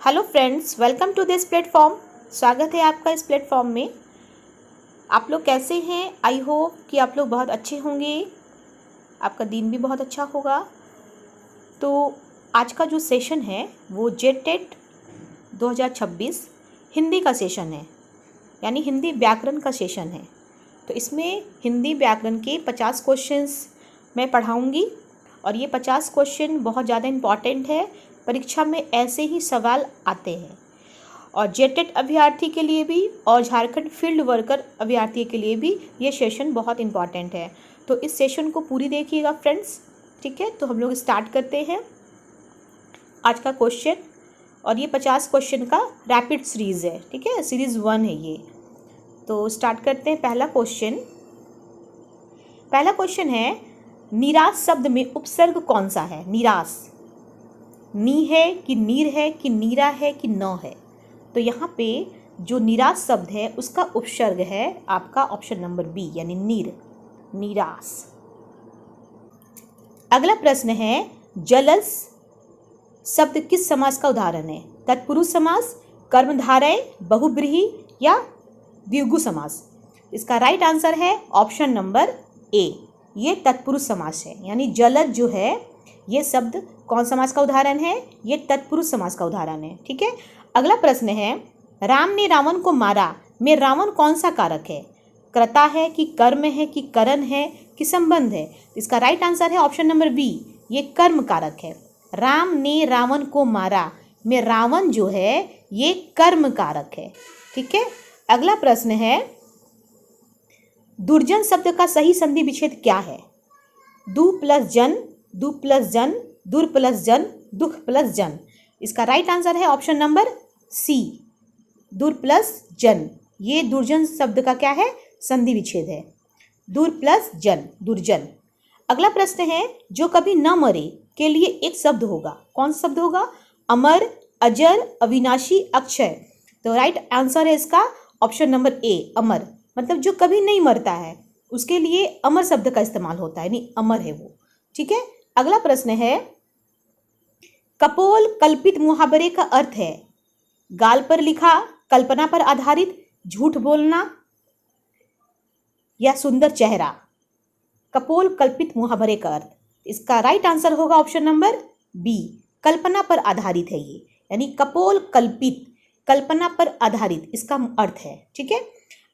Hello friends, welcome to this platform. स्वागत है आपका इस प्लेटफॉर्म में। आप लोग कैसे हैं? आई होप कि आप लोग बहुत अच्छे होंगे, आपका दिन भी बहुत अच्छा होगा। तो आज का जो सेशन है वो जेटेट 2026 हिंदी का सेशन है, यानी हिंदी व्याकरण का सेशन है। तो इसमें हिंदी व्याकरण के 50 क्वेश्चंस मैं पढ़ाऊँगी और ये 50 क्वेश्चन बहुत ज़्यादा इम्पॉर्टेंट है। परीक्षा में ऐसे ही सवाल आते हैं और जेटेट अभ्यर्थी के लिए भी और झारखंड फील्ड वर्कर अभ्यर्थी के लिए भी ये सेशन बहुत इम्पॉर्टेंट है। तो इस सेशन को पूरी देखिएगा फ्रेंड्स, ठीक है। तो हम लोग स्टार्ट करते हैं आज का क्वेश्चन, और ये 50 क्वेश्चन का रैपिड सीरीज़ है, ठीक है। सीरीज़ 1 है ये। तो स्टार्ट करते हैं। पहला क्वेश्चन है, निराश शब्द में उपसर्ग कौन सा है? निराश, नी है कि नीर है कि नीरा है कि न है? तो यहाँ पे जो निराश शब्द है उसका उपसर्ग है आपका ऑप्शन नंबर बी, यानी नीर, निराश। अगला प्रश्न है, जलस शब्द किस समास का उदाहरण है? तत्पुरुष समास, कर्मधारय, बहुब्रीहि या द्विगु समास? इसका राइट आंसर है ऑप्शन नंबर ए, ये तत्पुरुष समास है। यानी जलद जो है ये शब्द कौन समास का उदाहरण है? ये तत्पुरुष समास का उदाहरण है, ठीक है। अगला प्रश्न है, राम ने रावण को मारा में रावण कौन सा कारक है? कर्ता है कि कर्म है कि करण है कि संबंध है? इसका राइट आंसर है ऑप्शन नंबर बी, ये कर्म कारक है। राम ने रावण को मारा में रावण जो है ये कर्म कारक है, ठीक है। अगला प्रश्न है, दुर्जन शब्द का सही संधि विच्छेद क्या है? दु प्लस जन, दु प्लस जन, दुर प्लस जन, दुख प्लस जन? इसका राइट आंसर है ऑप्शन नंबर सी, दुर प्लस जन। ये दुर्जन शब्द का क्या है? संधि विच्छेद है, दुर प्लस जन, दुर्जन। अगला प्रश्न है, जो कभी न मरे के लिए एक शब्द होगा, कौन सा शब्द होगा? अमर, अजर, अविनाशी, अक्षय? तो राइट आंसर है इसका ऑप्शन नंबर ए, अमर। मतलब जो कभी नहीं मरता है उसके लिए अमर शब्द का इस्तेमाल होता है, यानी अमर है वो, ठीक है। अगला प्रश्न है, कपोल कल्पित मुहावरे का अर्थ है गाल पर लिखा, कल्पना पर आधारित, झूठ बोलना या सुंदर चेहरा? कपोल कल्पित मुहावरे का अर्थ, इसका राइट आंसर होगा ऑप्शन नंबर बी, कल्पना पर आधारित है ये, यानी कपोल कल्पित, कल्पना पर आधारित इसका अर्थ है, ठीक है।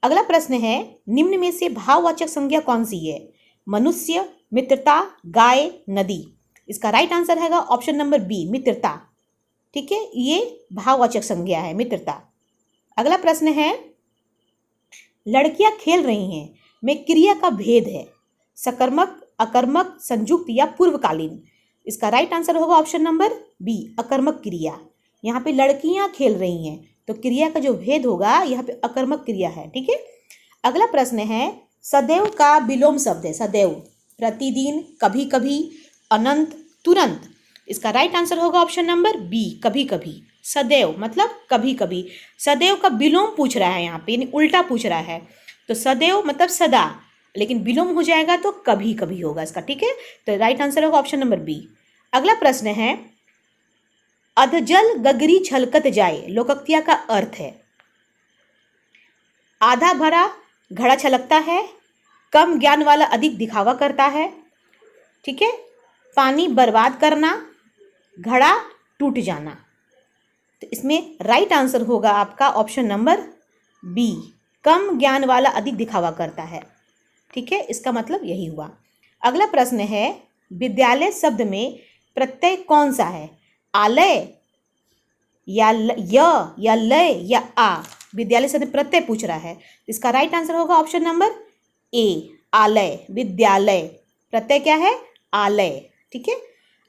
अगला प्रश्न है, निम्न में से भाववाचक संज्ञा कौन सी है? मनुष्य, मित्रता, गाय, नदी? इसका राइट आंसर है ऑप्शन नंबर बी, मित्रता, ठीक है। ये भाववाचक संज्ञा है, मित्रता। अगला प्रश्न है, लड़कियां खेल रही हैं में क्रिया का भेद है सकर्मक, अकर्मक, संयुक्त या पूर्वकालीन? इसका राइट आंसर होगा ऑप्शन नंबर बी, अकर्मक क्रिया। यहाँ पे लड़कियां खेल रही हैं तो क्रिया का जो भेद होगा यहाँ पे अकर्मक क्रिया है, ठीक है। अगला प्रश्न है, सदैव का विलोम शब्द है, सदैव, प्रतिदिन, कभी कभी, अनंत, तुरंत? इसका राइट आंसर होगा ऑप्शन नंबर बी, कभी कभी। सदैव मतलब कभी कभी, सदैव का विलोम पूछ रहा है यहाँ पे, यानी उल्टा पूछ रहा है। तो सदैव मतलब सदा, लेकिन विलोम हो जाएगा तो कभी कभी होगा इसका, ठीक है। तो राइट आंसर होगा ऑप्शन नंबर बी। अगला प्रश्न है, अधजल गगरी छलकत जाए लोकोक्तिया का अर्थ है? आधा भरा घड़ा छलकता है, कम ज्ञान वाला अधिक दिखावा करता है, ठीक है, पानी बर्बाद करना, घड़ा टूट जाना? तो इसमें राइट आंसर होगा आपका ऑप्शन नंबर बी, कम ज्ञान वाला अधिक दिखावा करता है, ठीक है। इसका मतलब यही हुआ। अगला प्रश्न है, विद्यालय शब्द में प्रत्यय कौन सा है? आलय या या लय या आ? विद्यालय शब्द प्रत्यय पूछ रहा है, इसका राइट आंसर होगा ऑप्शन नंबर ए, आलय। विद्यालय प्रत्यय क्या है? आलय, ठीक है।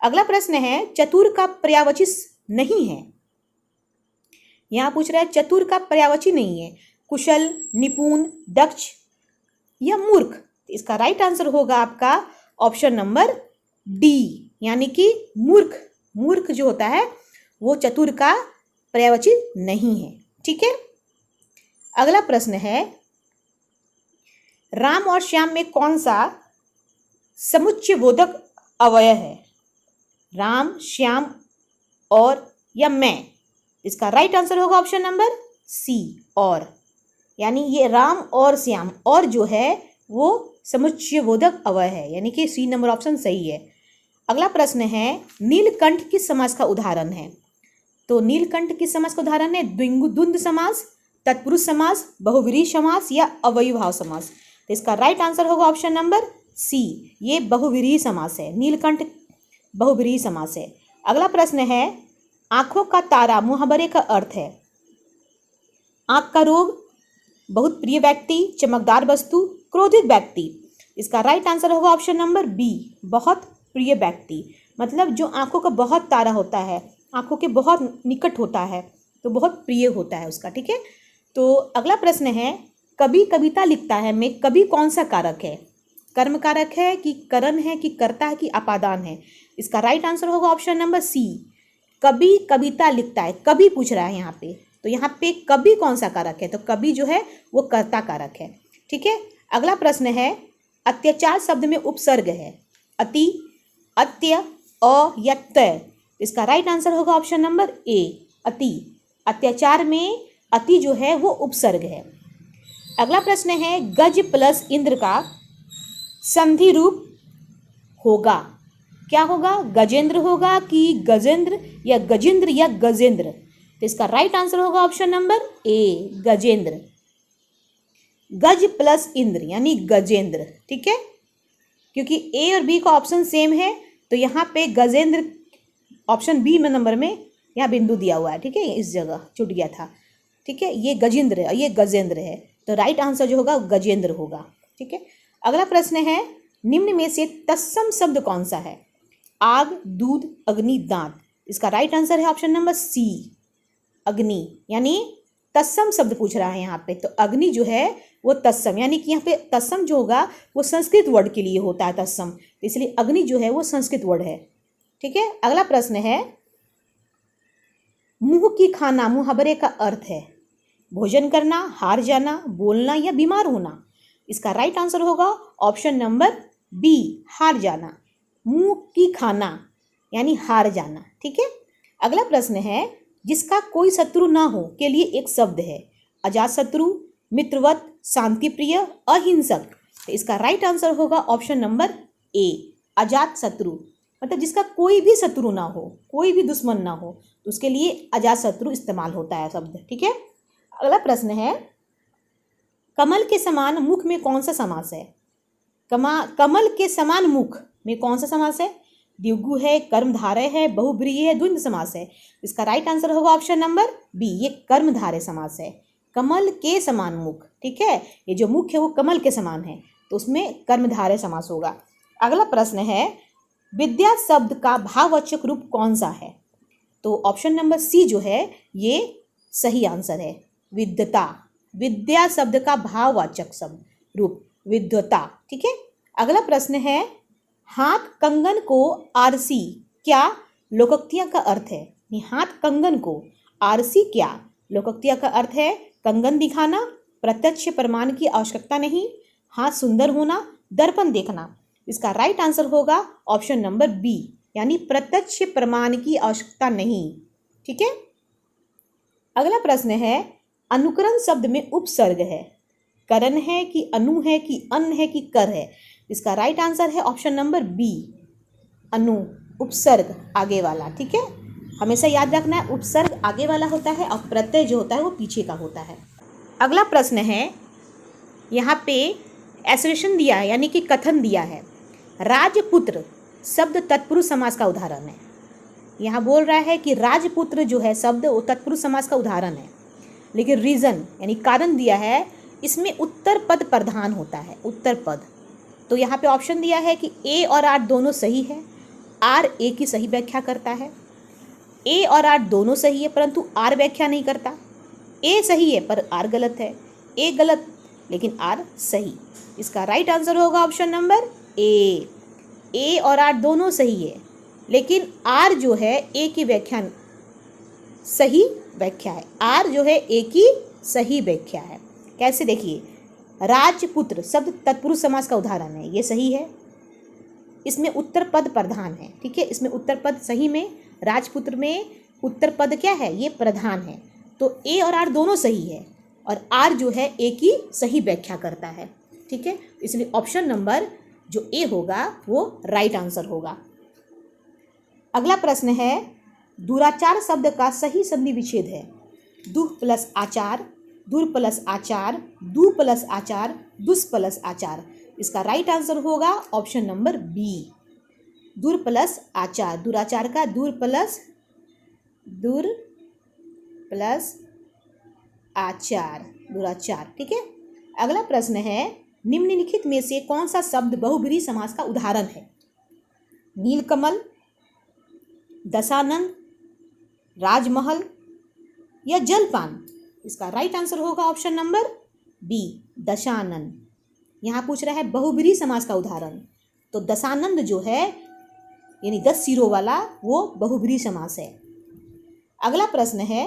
अगला प्रश्न है, चतुर का पर्यायवाची नहीं है, यहां पूछ रहा है चतुर का पर्यायवाची नहीं है, कुशल, निपुण, दक्ष या मूर्ख? इसका राइट आंसर होगा आपका ऑप्शन नंबर डी, यानी कि मूर्ख। मूर्ख जो होता है वो चतुर का पर्यायवाची नहीं है, ठीक है। अगला प्रश्न है, राम और श्याम में कौन सा समुच्चयबोधक अवयव है? राम, श्याम और या मैं? इसका राइट आंसर होगा ऑप्शन नंबर सी, और, यानी ये राम और श्याम, और जो है वो समुच्चयबोधक अव्यय है, यानी कि सी नंबर ऑप्शन सही है। अगला प्रश्न है, नीलकंठ किस समास का उदाहरण है? तो नीलकंठ किस समास का उदाहरण है? द्वंद्व समास, तत्पुरुष समास, बहुव्रीहि समास या अव्ययीभाव समास? तो इसका राइट आंसर होगा ऑप्शन नंबर सी, ये बहुव्रीहि समास है। नीलकंठ बहुव्रीहि समास है। अगला प्रश्न है, आंखों का तारा मुहावरे का अर्थ है? आंख का रोग, बहुत प्रिय व्यक्ति, चमकदार वस्तु, क्रोधित व्यक्ति? इसका राइट आंसर होगा ऑप्शन नंबर बी, बहुत प्रिय व्यक्ति। मतलब जो आंखों का बहुत तारा होता है, आंखों के बहुत निकट होता है, तो बहुत प्रिय होता है उसका। ठीक है, तो अगला प्रश्न है, कवि कविता लिखता है में कवि कौन सा कारक है? कर्म कारक है कि करण है कि कर्ता है कि अपादान है? इसका राइट आंसर होगा ऑप्शन नंबर सी, कवि कविता लिखता है। कवि पूछ रहा है यहाँ पे, तो यहाँ पे कवि कौन सा कारक है? तो कवि जो है वो कर्ता कारक है। ठीक है, अगला प्रश्न है, अत्याचार शब्द में उपसर्ग है? अति, अत्य, अ या तय? इसका राइट आंसर होगा ऑप्शन नंबर ए, अति। अत्याचार में अति जो है वो उपसर्ग है। अगला प्रश्न है, गज प्लस इंद्र का संधि रूप होगा? क्या होगा? गजेंद्र होगा कि गजेंद्र या गजेंद्र या गजेंद्र? तो इसका राइट आंसर होगा ऑप्शन नंबर ए, गजेंद्र। गज प्लस इंद्र यानी गजेंद्र। ठीक है, क्योंकि ए और बी का ऑप्शन सेम है, तो यहाँ पे गजेंद्र ऑप्शन बी में नंबर में यहाँ बिंदु दिया हुआ है। ठीक है, इस जगह छूट गया था। ठीक है, ये गजेंद्र है और ये गजेंद्र है, तो राइट आंसर जो होगा गजेंद्र होगा। ठीक है, अगला प्रश्न है, निम्न में से तत्सम शब्द कौन सा है? आग, दूध, अग्नि, दांत? इसका राइट आंसर है ऑप्शन नंबर सी, अग्नि। यानी तत्सम शब्द पूछ रहा है यहाँ पे, तो अग्नि जो है वो तत्सम, यानी कि यहाँ पे तत्सम जो होगा वो संस्कृत वर्ड के लिए होता है तत्सम, तो इसलिए अग्नि जो है वो संस्कृत वर्ड है। ठीक है, अगला प्रश्न है, मुंह की खाना मुहावरे का अर्थ है? भोजन करना, हार जाना, बोलना या बीमार होना? इसका राइट आंसर होगा ऑप्शन नंबर बी, हार जाना। मुंह की खाना यानी हार जाना। ठीक है, अगला प्रश्न है, जिसका कोई शत्रु ना हो के लिए एक शब्द है? अजात शत्रु, मित्रवत, शांति प्रिय, अहिंसक? तो इसका राइट आंसर होगा ऑप्शन नंबर ए, अजात शत्रु। मतलब जिसका कोई भी शत्रु ना हो, कोई भी दुश्मन ना हो, तो उसके लिए अजात शत्रु इस्तेमाल होता है शब्द। ठीक है, अगला प्रश्न है, कमल के समान मुख में कौन सा समास है? कमल के समान मुख में कौन सा समास है? द्विगु है, कर्मधारय है, बहुब्रीहि है, द्वंद्व समास है? इसका राइट आंसर होगा ऑप्शन नंबर बी, ये कर्मधारय समास है। कमल के समान मुख। ठीक है, ये जो मुख है वो कमल के समान है, तो उसमें कर्मधारय समास होगा। अगला प्रश्न है, विद्या शब्द का भाववाचक रूप कौन सा है? तो ऑप्शन नंबर सी जो है ये सही आंसर है, विद्वता। विद्या शब्द का भाववाचक शब्द रूप विद्वता। ठीक है, अगला प्रश्न है, हाथ कंगन को आरसी क्या लोकोक्तियां का अर्थ है? हाथ कंगन को आरसी क्या लोकोक्तियां का अर्थ है? कंगन दिखाना, प्रत्यक्ष प्रमाण की आवश्यकता नहीं, हाथ सुंदर होना, दर्पण देखना? इसका राइट आंसर होगा ऑप्शन नंबर बी, यानी प्रत्यक्ष प्रमाण की आवश्यकता नहीं। ठीक है, अगला प्रश्न है, अनुकरण शब्द में उपसर्ग है? करण है कि अनु है कि अन है कि कर है? इसका राइट आंसर है ऑप्शन नंबर बी, अनु, उपसर्ग आगे वाला। ठीक है, हमेशा याद रखना है उपसर्ग आगे वाला होता है और प्रत्यय जो होता है वो पीछे का होता है। अगला प्रश्न है, यहाँ पे एसोसिएशन दिया है यानी कि कथन दिया है, राजपुत्र शब्द तत्पुरुष समास का उदाहरण है। यहाँ बोल रहा है कि राजपुत्र जो है शब्द वो तत्पुरुष समास का उदाहरण है, लेकिन रीज़न यानी कारण दिया है, इसमें उत्तर पद प्रधान होता है, उत्तर पद। तो यहाँ पे ऑप्शन दिया है कि ए और आर दोनों सही है, आर ए की सही व्याख्या करता है। ए और आर दोनों सही है परंतु आर व्याख्या नहीं करता। ए सही है पर आर गलत है, ए गलत लेकिन आर सही। इसका राइट आंसर होगा ऑप्शन नंबर ए, ए और आर दोनों सही है लेकिन आर जो है ए की व्याख्या सही व्याख्या है, आर जो है ए की सही व्याख्या है। कैसे देखिए, राजपुत्र शब्द तत्पुरुष समास का उदाहरण है, ये सही है, इसमें उत्तर पद प्रधान है। ठीक है, इसमें उत्तर पद सही में राजपुत्र में उत्तर पद क्या है, ये प्रधान है। तो ए और आर दोनों सही है और आर जो है ए की सही व्याख्या करता है। ठीक है, इसलिए ऑप्शन नंबर जो ए होगा वो राइट आंसर होगा। अगला प्रश्न है, दुराचार शब्द का सही संधि विच्छेद है दुह प्लस आचार, दुर प्लस आचार, दु प्लस आचार, दुस प्लस आचार। इसका राइट आंसर होगा ऑप्शन नंबर बी, दुर प्लस आचार। दुराचार का दुर प्लस आचार, दुराचार। ठीक है, अगला प्रश्न है, निम्नलिखित में से कौन सा शब्द बहुब्रीहि समास का उदाहरण है? नीलकमल, दशानन, राजमहल या जलपान। इसका राइट आंसर होगा ऑप्शन नंबर बी, दशानन। यहाँ पूछ रहा है बहुब्रीहि समास का उदाहरण, तो दशानंद जो है यानी 10 सिरों वाला वो बहुब्रीहि समास है। अगला प्रश्न है,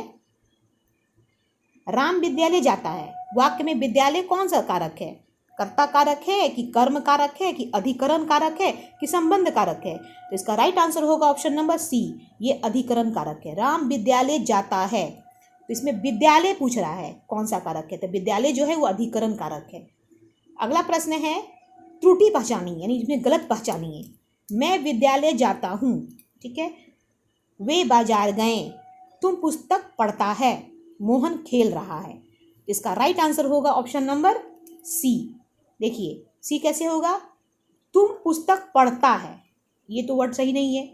राम विद्यालय जाता है। वाक्य में विद्यालय कौन सा कारक है? कर्ता कारक है कि कर्म कारक है कि अधिकरण कारक है कि संबंध कारक है? तो इसका राइट आंसर होगा ऑप्शन नंबर सी, ये अधिकरण कारक है। राम विद्यालय जाता है, तो इसमें विद्यालय पूछ रहा है कौन सा कारक है, तो विद्यालय जो है वो अधिकरण कारक है। अगला प्रश्न है, त्रुटि पहचानी यानी इसमें गलत पहचानी है। मैं विद्यालय जाता हूँ, ठीक है, वे बाजार गए, तुम पुस्तक पढ़ता है, मोहन खेल रहा है। इसका राइट आंसर होगा ऑप्शन नंबर सी। देखिए सी कैसे होगा, तुम पुस्तक पढ़ता है, ये तो वर्ड सही नहीं है,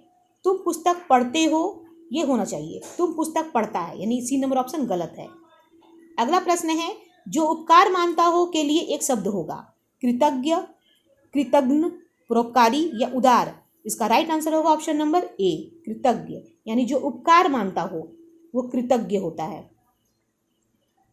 तुम पुस्तक पढ़ते हो ये होना चाहिए, तुम पुस्तक पढ़ता है, यानी सी नंबर ऑप्शन गलत है। अगला प्रश्न है, जो उपकार मानता हो के लिए एक शब्द होगा, कृतज्ञ, कृतघ्न, परोपकारी या उदार। इसका राइट आंसर होगा ऑप्शन नंबर ए, कृतज्ञ, यानी जो उपकार मानता हो वो कृतज्ञ होता है।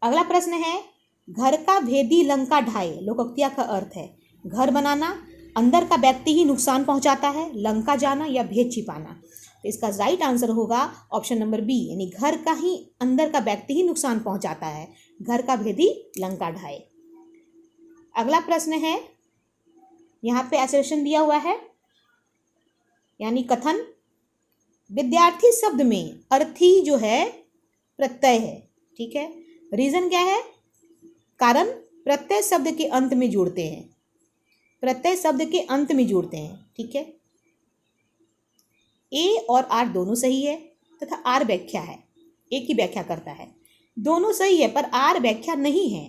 अगला प्रश्न है, घर का भेदी लंका ढाए, लोकोक्तिया का अर्थ है घर बनाना, अंदर का व्यक्ति ही नुकसान पहुंचाता है, लंका जाना या भेद छिपाना। तो इसका राइट आंसर होगा ऑप्शन नंबर बी, यानी घर का ही अंदर का व्यक्ति ही नुकसान पहुंचाता है, घर का भेदी लंका ढाए। अगला प्रश्न है, यहाँ पे एसर्शन दिया हुआ है यानी कथन, विद्यार्थी शब्द में अर्थी जो है प्रत्यय है। ठीक है, रीजन क्या है, कारण प्रत्यय शब्द के अंत में जोड़ते हैं, प्रत्यय शब्द के अंत में जोड़ते हैं। ठीक है, ए और आर दोनों सही है तथा आर व्याख्या है, ए की व्याख्या करता है, दोनों सही है पर आर व्याख्या नहीं है।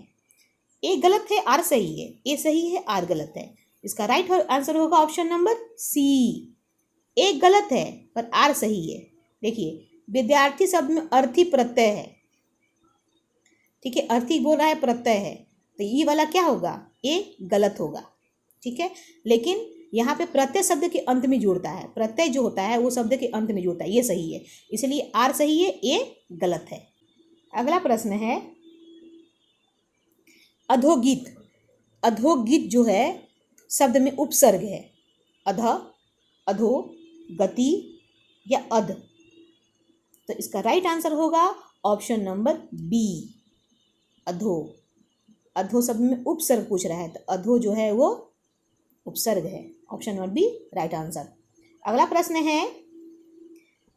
ए गलत है, आर सही है, ए सही है, आर गलत है। इसका राइट आंसर होगा ऑप्शन नंबर सी, ए गलत है पर आर सही है। देखिए विद्यार्थी शब्द में अर्थी प्रत्यय है, ठीक है, अर्थी बोल रहा है प्रत्यय है, तो ये वाला क्या होगा, ए गलत होगा। ठीक है, लेकिन यहाँ पे प्रत्यय शब्द के अंत में जुड़ता है, प्रत्यय जो होता है वो शब्द के अंत में जुड़ता है, ये सही है, इसलिए आर सही है, ए गलत है। अगला प्रश्न है, अधोगीत। अधोगीत जो है शब्द में उपसर्ग है, अध, अधो, गति या अध। तो इसका राइट आंसर होगा ऑप्शन नंबर बी, अधो। अधो शब्द में उपसर्ग पूछ रहा है, तो अधो जो है वो उपसर्ग है, option number B right answer. अगला प्रश्न है,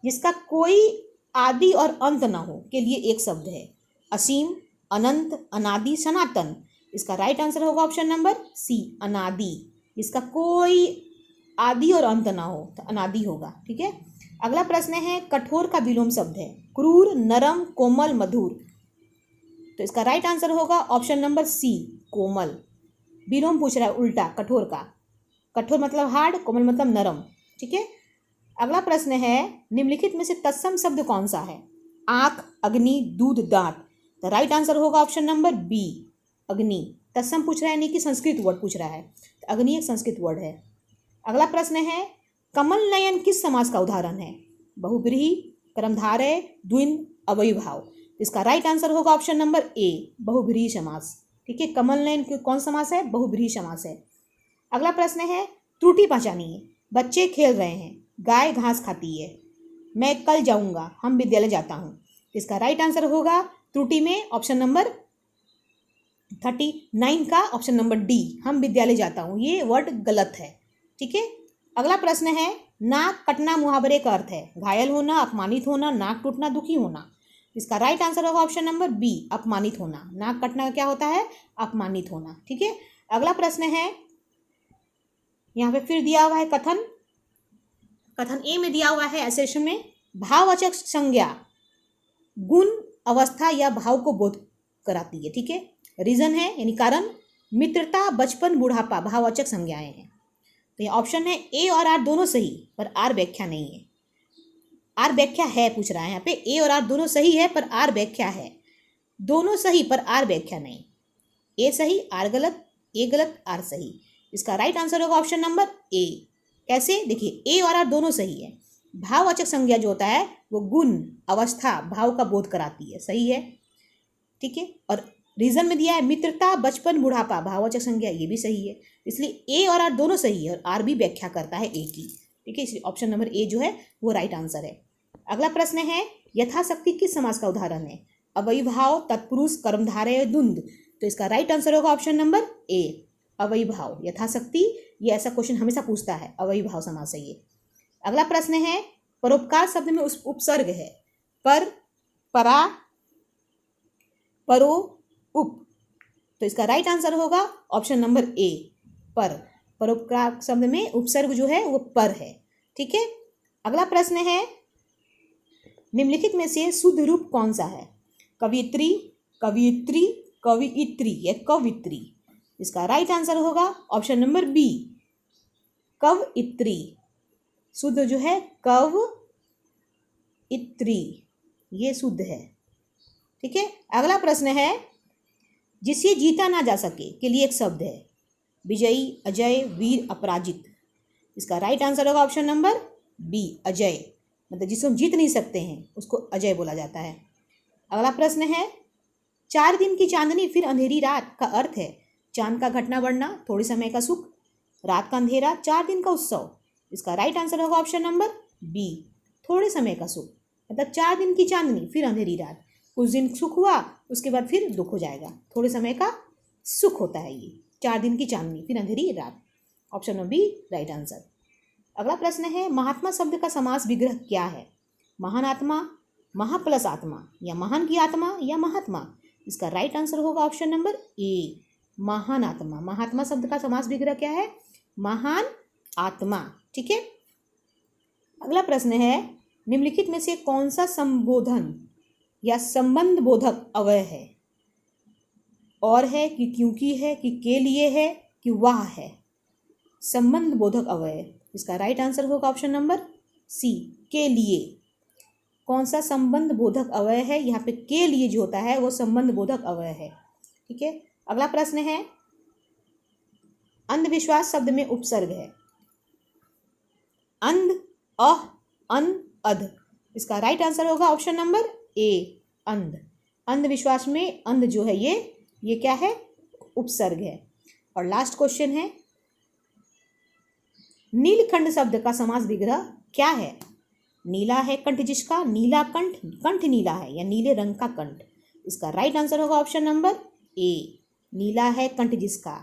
जिसका कोई आदि और अंत न हो के लिए एक शब्द है, असीम, अनंत, अनादि, सनातन। इसका राइट आंसर होगा ऑप्शन नंबर सी, अनादि। इसका कोई आदि और अंत ना हो तो अनादि होगा। ठीक है, अगला प्रश्न है, कठोर का विलोम शब्द है, क्रूर, नरम, कोमल, मधुर। तो इसका राइट आंसर होगा ऑप्शन नंबर सी, कोमल। विलोम पूछ रहा है उल्टा कठोर का, कठोर मतलब हार्ड, कोमल मतलब नरम। ठीक है, अगला प्रश्न है, निम्नलिखित में से तत्सम शब्द कौन सा है, आंख, अग्नि, दूध, दांत। तो राइट आंसर होगा ऑप्शन नंबर बी, अग्नि। तत्सम पूछ रहा है नहीं कि संस्कृत वर्ड पूछ रहा है, तो अग्नि एक संस्कृत वर्ड है। अगला प्रश्न है, कमल नयन किस समास का उदाहरण है, बहुब्रीहि, कर्मधारय, द्विंद, अव्ययीभाव। इसका राइट आंसर होगा ऑप्शन नंबर ए, बहुब्रीहि समास। ठीक है, कमल नयन कौन समास है, बहुब्रीहि समास है। अगला प्रश्न है, त्रुटि पहचानिए, बच्चे खेल रहे हैं, गाय घास खाती है, मैं कल जाऊंगा, हम विद्यालय जाता हूँ। इसका राइट आंसर होगा त्रुटि में ऑप्शन नंबर 39 का ऑप्शन नंबर डी, हम विद्यालय जाता हूँ, ये वर्ड गलत है। ठीक है, अगला प्रश्न है, नाक कटना मुहावरे का अर्थ है घायल होना, अपमानित होना, नाक टूटना, दुखी होना। इसका राइट आंसर होगा ऑप्शन नंबर बी, अपमानित होना। नाक कटना क्या होता है? अपमानित होना। ठीक है, अगला प्रश्न है, यहाँ पे फिर दिया हुआ है कथन। कथन ए में दिया हुआ है ऐसे में, भाववाचक संज्ञा गुण, अवस्था या भाव को बोध कराती है। ठीक है, रीजन है यानी कारण, मित्रता, बचपन, बुढ़ापा भाववाचक संज्ञाएं हैं। तो ये ऑप्शन है ए और आर दोनों सही, पर आर व्याख्या नहीं है। आर व्याख्या है पूछ रहा है यहाँ पे, ए और आर दोनों सही है पर आर व्याख्या है। दोनों सही पर आर व्याख्या नहीं। ए सही, आर गलत, ए गलत, आर सही। इसका राइट आंसर होगा ऑप्शन नंबर ए। कैसे? देखिए, ए और आर दोनों सही है। भाववाचक संज्ञा जो होता है वो गुण, अवस्था, भाव का बोध कराती है, सही है। ठीक है, और रीजन में दिया है मित्रता, बचपन, बुढ़ापा भाववाचक संज्ञा, ये भी सही है। इसलिए ए और आर दोनों सही है और आर भी व्याख्या करता है ए की। ठीक है, इसलिए ऑप्शन नंबर ए जो है वो राइट आंसर है। अगला प्रश्न है, यथाशक्ति किस समास का उदाहरण है? अवयभाव, तत्पुरुष, कर्मधारय, द्वंद्व। तो इसका राइट आंसर होगा ऑप्शन नंबर ए, अवयभाव। यथाशक्ति, ये ऐसा क्वेश्चन हमेशा पूछता है, अवयभाव समास है ये। अगला प्रश्न है, परोपकार शब्द में उपसर्ग है पर, परा, परो, उप। तो इसका राइट आंसर होगा ऑप्शन नंबर ए, पर। परोपकार शब्द में उपसर्ग जो है वो पर है। ठीक है, अगला प्रश्न है, निम्नलिखित में से शुद्ध रूप कौन सा है? कवियत्री, कवियत्री, कवियत्री या कवित्री। इसका राइट आंसर होगा ऑप्शन नंबर बी, कवियत्री। शुद्ध जो है कवियत्री, ये शुद्ध है। ठीक है, अगला प्रश्न है, जिसे जीता ना जा सके के लिए एक शब्द है, विजयी, अजय, वीर, अपराजित। इसका राइट आंसर होगा ऑप्शन नंबर बी, अजय। मतलब जिसको हम जीत नहीं सकते हैं उसको अजय बोला जाता है। अगला प्रश्न है, 4 दिन की चांदनी फिर अंधेरी रात का अर्थ है चांद का घटना बढ़ना, थोड़े समय का सुख, रात का अंधेरा, 4 दिन का उत्सव। इसका राइट आंसर होगा ऑप्शन नंबर बी, थोड़े समय का सुख। मतलब 4 दिन की चांदनी फिर अंधेरी रात, कुछ दिन सुख हुआ उसके बाद फिर दुख हो जाएगा, थोड़े समय का सुख होता है ये। 4 दिन की चांदनी फिर अंधेरी रात, option number B right answer. अगला प्रश्न है, महात्मा शब्द का समास विग्रह क्या है? महान आत्मा, महा प्लस आत्मा, या महान की आत्मा, या महात्मा। इसका राइट आंसर होगा ऑप्शन नंबर ए, महान आत्मा। महात्मा शब्द का समास विग्रह क्या है? महान आत्मा। ठीक है, अगला प्रश्न है, निम्नलिखित में से कौन सा संबोधन या संबंध बोधक अव्यय है? और है कि क्योंकि है कि के लिए है कि वह है? संबंध बोधक अव्यय। इसका राइट आंसर होगा ऑप्शन नंबर सी, के लिए। कौन सा संबंध बोधक अव्यय है? यहाँ पे के लिए जो होता है वो संबंध बोधक अव्यय है। ठीक है, अगला प्रश्न है, अंधविश्वास शब्द में उपसर्ग है, अंध, अह, अन, अध। इसका राइट आंसर होगा ऑप्शन नंबर ए, अंध। अंधविश्वास में अंध जो है ये क्या है? उपसर्ग है। और लास्ट क्वेश्चन है, नीलकंठ शब्द का समास विग्रह क्या है? नीला है कंठ जिसका, नीला कंठ, कंठ नीला है या नीले रंग का कंठ। इसका राइट आंसर होगा ऑप्शन नंबर ए, नीला है कंठ जिसका।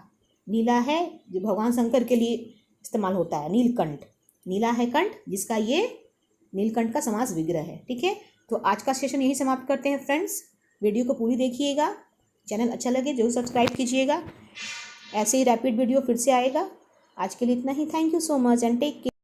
नीला है जो भगवान शंकर के लिए इस्तेमाल होता है, नीलकंठ। नीला है कंठ जिसका, ये नीलकंठ का समास विग्रह है। ठीक है, तो आज का सेशन यही समाप्त करते हैं फ्रेंड्स। वीडियो को पूरी देखिएगा, चैनल अच्छा लगे जरूर सब्सक्राइब कीजिएगा। ऐसे ही रैपिड वीडियो फिर से आएगा। आज के लिए इतना ही। Thank you so much and take care.